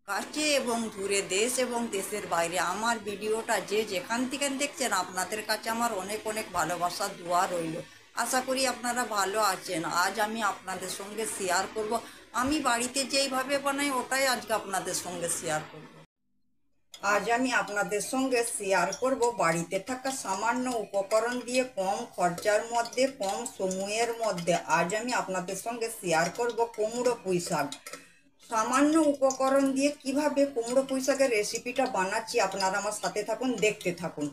কাছে এবং দূরে, দেশ এবং দেশের বাইরে আমার ভিডিওটা যে যেখান থেকে দেখছেন, আপনাদের কাছে আমার অনেক অনেক ভালোবাসার দোয়া রইল। আশা করি আপনারা ভালো আছেন। আজ আমি আপনাদের সঙ্গে শেয়ার করব, আমি বাড়িতে যেইভাবে বানাই ওটাই আজকে আপনাদের সঙ্গে শেয়ার করব। আজ আমি আপনাদের সঙ্গে শেয়ার করব বাড়িতে থাকা সামান্য উপকরণ দিয়ে কম খরচার মধ্যে, কম সময়ের মধ্যে আজ আমি আপনাদের সঙ্গে শেয়ার করব কুমড়ো পুঁই শাক। সামান্য উপকরণ দিয়ে কিভাবে কুমড়ো পুঁই শাকের রেসিপিটা বানাচ্ছি আপনারা আমার সাথে থাকুন, দেখতে থাকুন।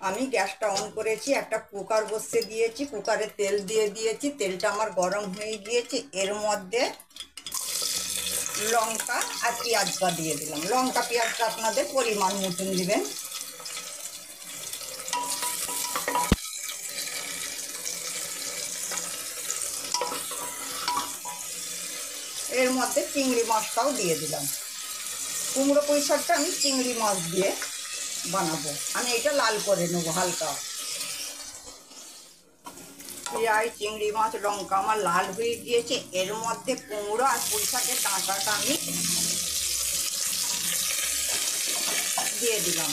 আমি গ্যাসটা অন করেছি, একটা কুকার বসিয়ে দিয়েছি, কুকারে তেল দিয়ে দিয়েছি, তেলটা আমার গরম হয়ে গিয়েছে। এর মধ্যে লঙ্কা আর পেঁয়াজটা দিয়ে দিলাম। লঙ্কা পেঁয়াজটা আপনাদের পরিমাণ মতন দিবেন। এর মধ্যে চিংড়ি মাছটাও দিয়ে দিলাম। কুমড়ো পুঁই শাকটা আমি চিংড়ি মাছ দিয়ে বানাবো। আমি এটা লাল করে নেবো হালকা। পেঁয়াজ, চিংড়ি মাছ, লঙ্কা আমার লাল হয়ে গিয়েছে। এর মধ্যে কুমড়ো আর পুঁই শাকের ডাঁটাটা আমি দিয়ে দিলাম।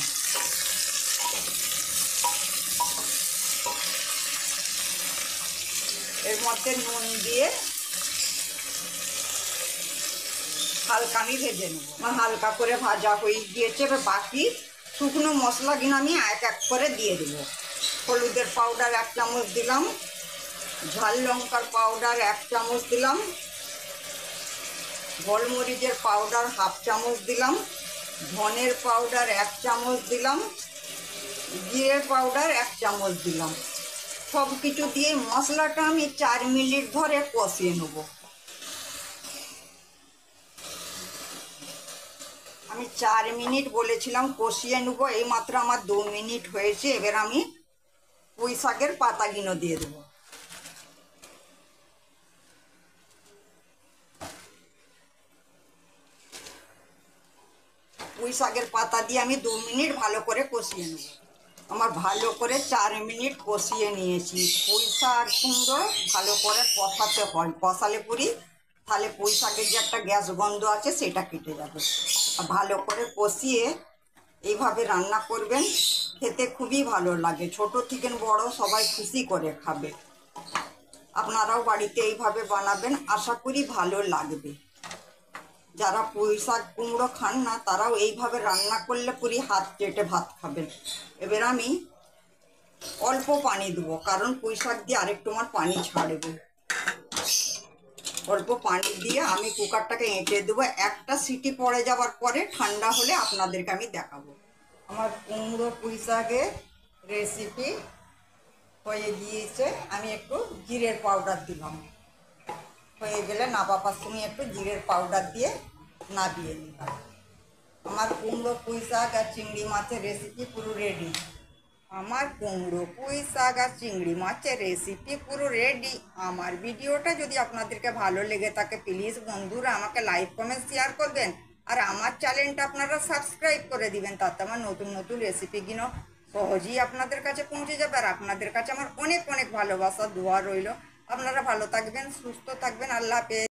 এর মধ্যে নুন দিয়ে হালকা আমি ভেজে নেবো। আমার হালকা করে ভাজা হয়ে গিয়েছে। এবার বাকি শুকনো মশলাগুলো আমি এক এক করে দিয়ে দেবো। হলুদের পাউডার 1 চামচ দিলাম, ঝাল লঙ্কার পাউডার 1 চামচ দিলাম, গোলমরিচের পাউডার 1/2 চামচ দিলাম, ধনের পাউডার 1 চামচ দিলাম, জিরের পাউডার 1 চামচ দিলাম। সব কিছু দিয়ে মশলাটা আমি 4 মিনিট ধরে কষিয়ে নেব। আমি 4 মিনিট বলেছিলাম কষিয়ে নেব, এই মাত্র আমার 2 মিনিট হয়েছে। এবার আমি পুঁই শাকের পাতাগুলো দিয়ে দেবো। পুঁই শাকের পাতা দিয়ে আমি 2 মিনিট ভালো করে কষিয়ে নেব। আমার ভালো করে 4 মিনিট কষিয়ে নিয়েছি। পুঁই শাক কুমড়ো ভালো করে কষাতে হয়, কষালে পুরি তাহলে পুঁই শাকের যে একটা গ্যাস গন্ধ আছে সেটা কেটে যাবে। ভালো করে কষিয়ে এইভাবে রান্না করবেন, খেতে খুবই ভালো লাগে। ছোট থেকে বড় সবাই খুশি করে খাবে। আপনারাও বাড়িতে এইভাবে বানাবেন, আশা করি ভালো লাগবে। যারা পুঁই শাক কুমড়ো খান না তারাও এইভাবে রান্না করলে পুরি হাত চেটে ভাত খাবেন। এবার আমি অল্প পানি দেবো, কারণ পুঁই শাক দিয়ে আরেকটু আমার পানি ছাড়বে। অল্প পানি দিয়ে আমি কুকারটাকে এঁটে দেবো। একটা সিটি পড়ে যাওয়ার পরে ঠান্ডা হলে আপনাদেরকে আমি দেখাবো। আমার কুমড়ো পুঁই শাকের রেসিপি হয়ে গিয়েছে। আমি একটু জিরের পাউডার দিলাম। হয়ে গেলে নাবাবার সময় একটু জিরের পাউডার দিয়ে নাবিয়ে দিলাম। আমার কুমড়ো পুঁই শাক আর চিংড়ি মাছের রেসিপি পুরো রেডি। আমার কুমড়ো পুঁই শাক আর চিংড়ি মাছের রেসিপি পুরো রেডি। আমার ভিডিওটা যদি আপনাদেরকে ভালো লেগে থাকে প্লিজ বন্ধুরা আমাকে লাইক কমেন্ট শেয়ার করবেন, আর আমার চ্যানেলটা আপনারা সাবস্ক্রাইব করে দিবেন। তাতে আমার নতুন নতুন রেসিপিগুলো সহজেই আপনাদের কাছে পৌঁছে যাবে। আর আপনাদের কাছে আমার অনেক অনেক ভালোবাসা দোয়া রইল। আপনারা ভালো থাকবেন, সুস্থ থাকবেন। আল্লাহ হাফেজ।